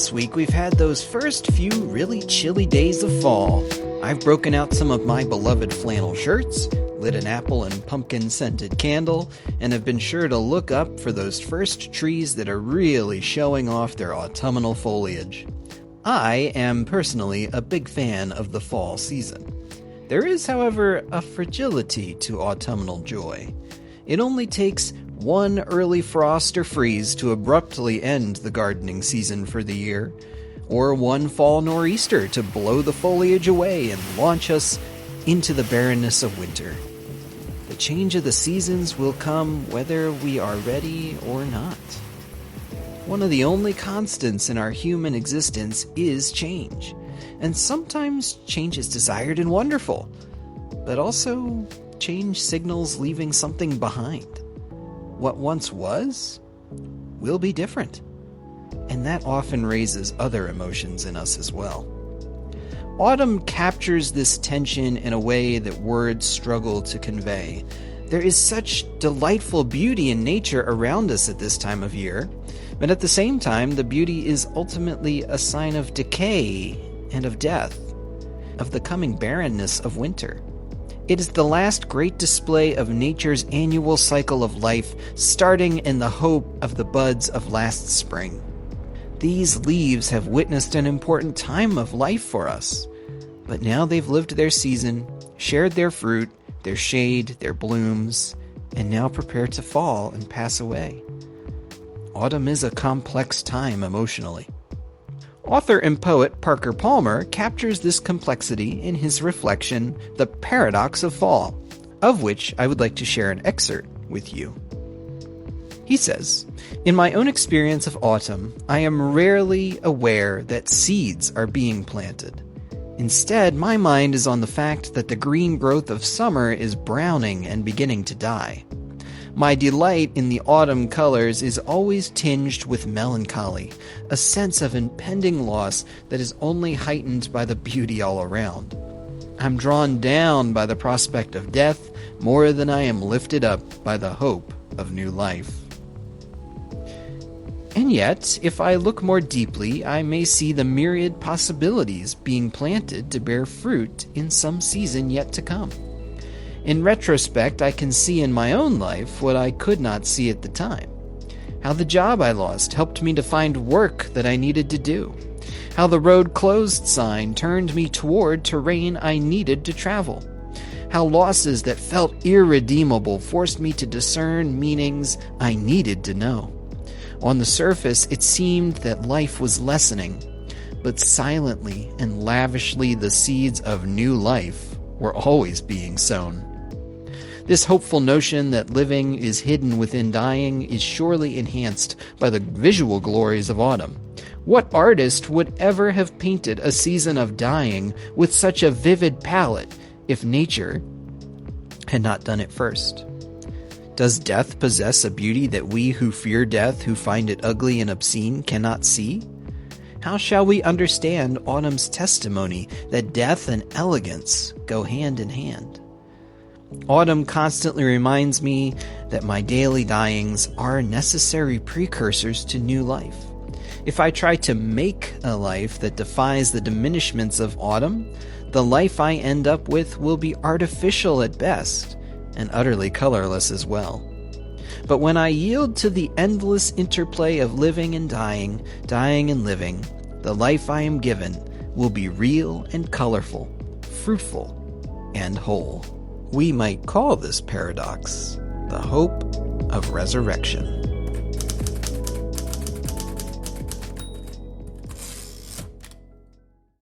This week we've had those first few really chilly days of fall. I've broken out some of my beloved flannel shirts, lit an apple and pumpkin-scented candle, and have been sure to look up for those first trees that are really showing off their autumnal foliage. I am personally a big fan of the fall season. There is, however, a fragility to autumnal joy. It only takes one early frost or freeze to abruptly end the gardening season for the year, or one fall nor'easter to blow the foliage away and launch us into the barrenness of winter. The change of the seasons will come whether we are ready or not. One of the only constants in our human existence is change, and sometimes change is desired and wonderful, but also change signals leaving something behind. What once was will be different, and that often raises other emotions in us as well. Autumn captures this tension in a way that words struggle to convey. There is such delightful beauty in nature around us at this time of year, but at the same time, the beauty is ultimately a sign of decay and of death, of the coming barrenness of winter. It is the last great display of nature's annual cycle of life, starting in the hope of the buds of last spring. These leaves have witnessed an important time of life for us, but now they've lived their season, shared their fruit, their shade, their blooms, and now prepare to fall and pass away. Autumn is a complex time emotionally. Author and poet Parker Palmer captures this complexity in his reflection, The Paradox of Fall, of which I would like to share an excerpt with you. He says, "In my own experience of autumn, I am rarely aware that seeds are being planted. Instead, my mind is on the fact that the green growth of summer is browning and beginning to die. My delight in the autumn colors is always tinged with melancholy, a sense of impending loss that is only heightened by the beauty all around. I'm drawn down by the prospect of death more than I am lifted up by the hope of new life. And yet, if I look more deeply, I may see the myriad possibilities being planted to bear fruit in some season yet to come. In retrospect, I can see in my own life what I could not see at the time. How the job I lost helped me to find work that I needed to do. How the road closed sign turned me toward terrain I needed to travel. How losses that felt irredeemable forced me to discern meanings I needed to know. On the surface, it seemed that life was lessening, but silently and lavishly the seeds of new life were always being sown. This hopeful notion that living is hidden within dying is surely enhanced by the visual glories of autumn. What artist would ever have painted a season of dying with such a vivid palette if nature had not done it first? Does death possess a beauty that we who fear death, who find it ugly and obscene, cannot see? How shall we understand autumn's testimony that death and elegance go hand in hand? Autumn constantly reminds me that my daily dyings are necessary precursors to new life. If I try to make a life that defies the diminishments of autumn, the life I end up with will be artificial at best and utterly colorless as well. But when I yield to the endless interplay of living and dying, dying and living, the life I am given will be real and colorful, fruitful and whole. We might call this paradox the hope of resurrection.